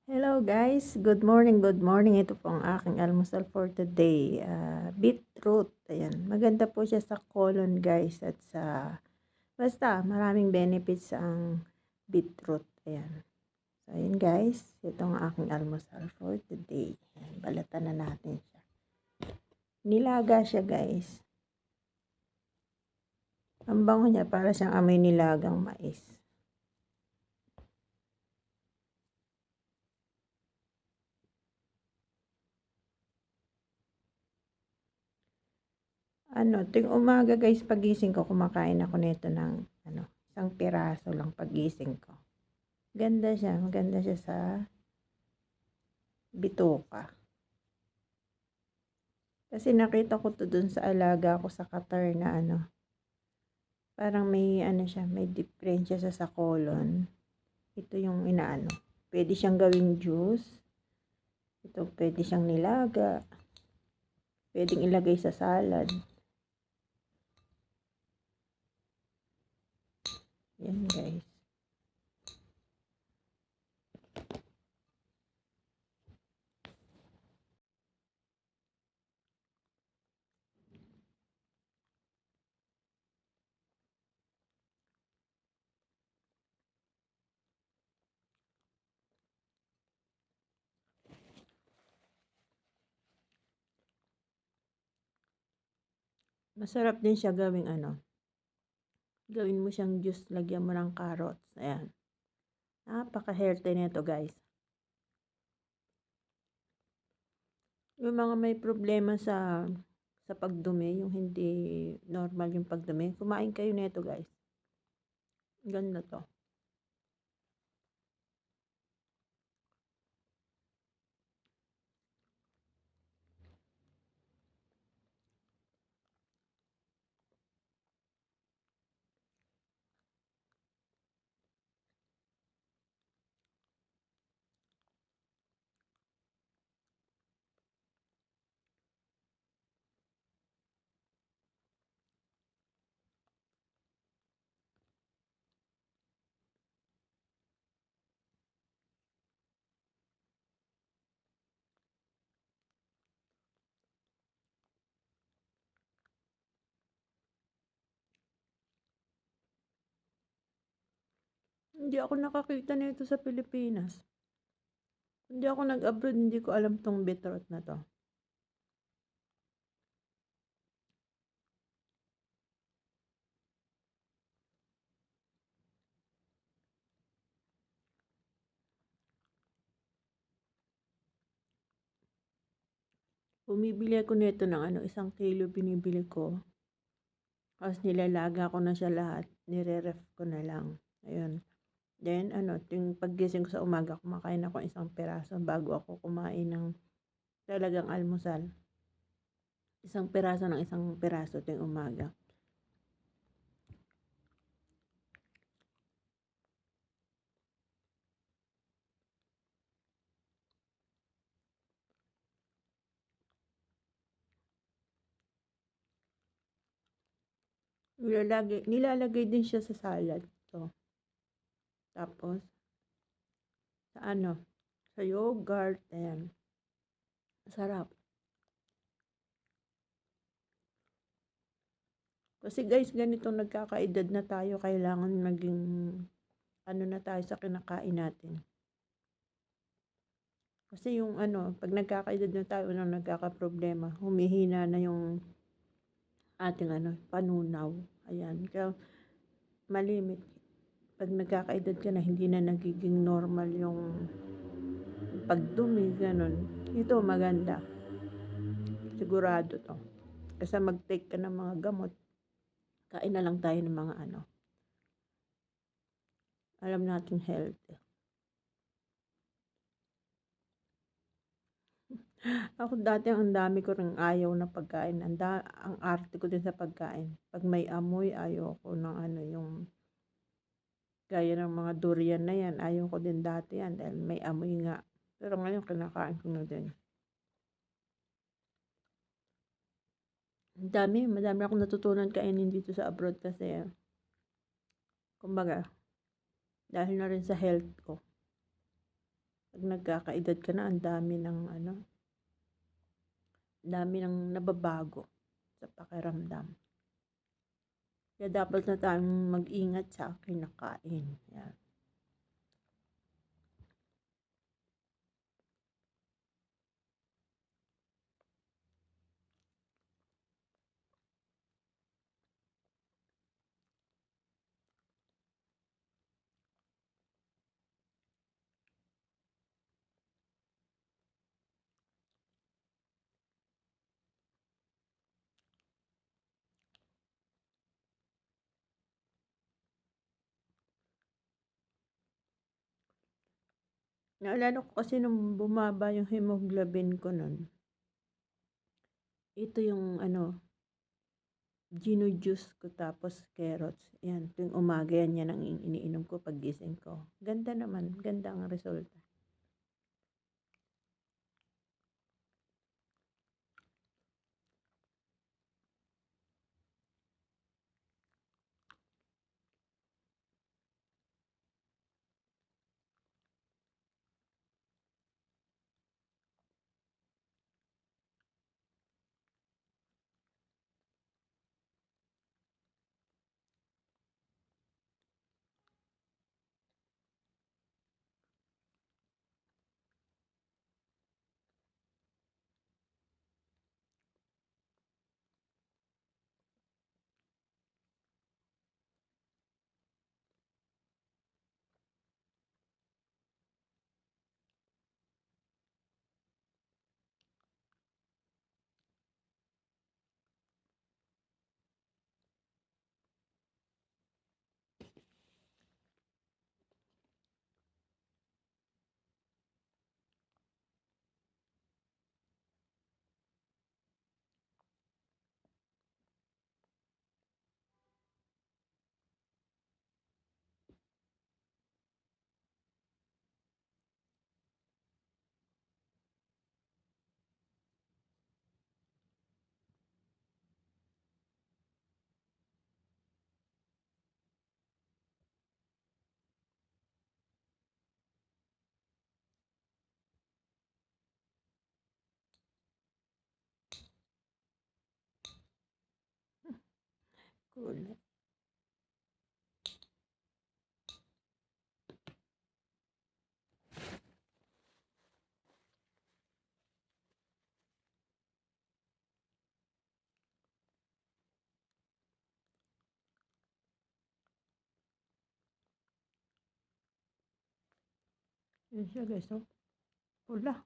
Hello guys, good morning, good morning. Ito po ang aking almusal for today. Beetroot, ayan. Maganda po siya sa colon guys at basta maraming benefits ang beetroot. Ayan. So ayan guys, ito ang aking almusal for today. Ayan, balatan na natin siya. Nilaga siya guys. Ang bango niya para siyang amoy nilagang mais. Tuwing umaga guys, pagising ko, kumakain ako nito ng isang piraso lang pagising ko. Maganda siya sa bituka. Kasi nakita ko to dun sa alaga ko sa Qatar na parang may siya, may diferensya sa colon. Ito yung inaano. Pwede siyang gawing juice. Ito pwede siyang nilaga. Pwedeng ilagay sa salad. Yan guys. Masarap din siya gawing gawin mo siyang juice, lagyan mo ng carrots. Ayan. Napaka-healthy nito guys. Yung mga may problema sa pagdumi, yung hindi normal yung pagdumi, kumain kayo nito guys. Ganda to. Hindi ako nakakita nito sa Pilipinas. Hindi ako nag-abroad, hindi ko alam tong beetroot na to. Bumibili ako nito ng 1 kilo binibili ko. Tapos nilalaga ko na siya lahat. Nire-ref ko na lang. Ayun. Then, yung paggising ko sa umaga, kumakain ako 1 piraso bago ako kumain ng talagang almusal. 1 piraso ng 1 piraso tuwing umaga. Nilalagay din siya sa salad. To. Tapos, sa sa yogurt. Ayan. Sarap. Kasi guys, ganito nagkakaedad na tayo, kailangan maging na tayo sa kinakain natin. Kasi yung pag nagkakaedad na tayo, nagkakaproblema, humihina na yung ating panunaw. Ayan. Kaya malimit. Pag nagkakaedad ka na, hindi na nagiging normal yung pagdumi, ganun. Ito maganda. Sigurado to. Kasi mag-take ka ng mga gamot, kain na lang tayo ng mga alam nating health. Ako dati ang dami ko ring ayaw na pagkain. Ang arte ko din sa pagkain. Pag may amoy, ayaw ko ng yung gaya ng mga durian na yan. Ayaw ko din dati yan dahil may amoy nga. Pero ngayon kinakain ko na din. Madami akong natutunan kainin dito sa abroad kasi kumbaga, dahil na rin sa health ko. 'Pag nagkakaedad ka na ang dami ng ano, ang dami ng nababago sa pakiramdam. Kaya dapat na tayong mag-ingat sa kinakain, 'yan. Naalala ko kasi nung bumaba yung hemoglobin ko nun, ito yung ano, ginu-juice ko tapos carrots, 'yan tuwing umaga 'yan ang iniinom ko paggising ko. Ganda naman, ganda ang resulta. Cool. Yun siya guys, oh, pula.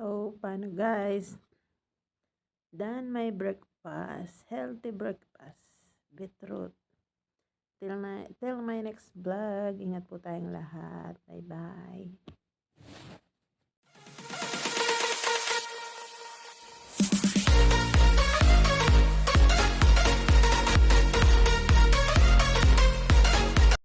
So, paano guys? Done my breakfast. Healthy breakfast. Beetroot. Till my next vlog. Ingat po tayong lahat. Bye-bye.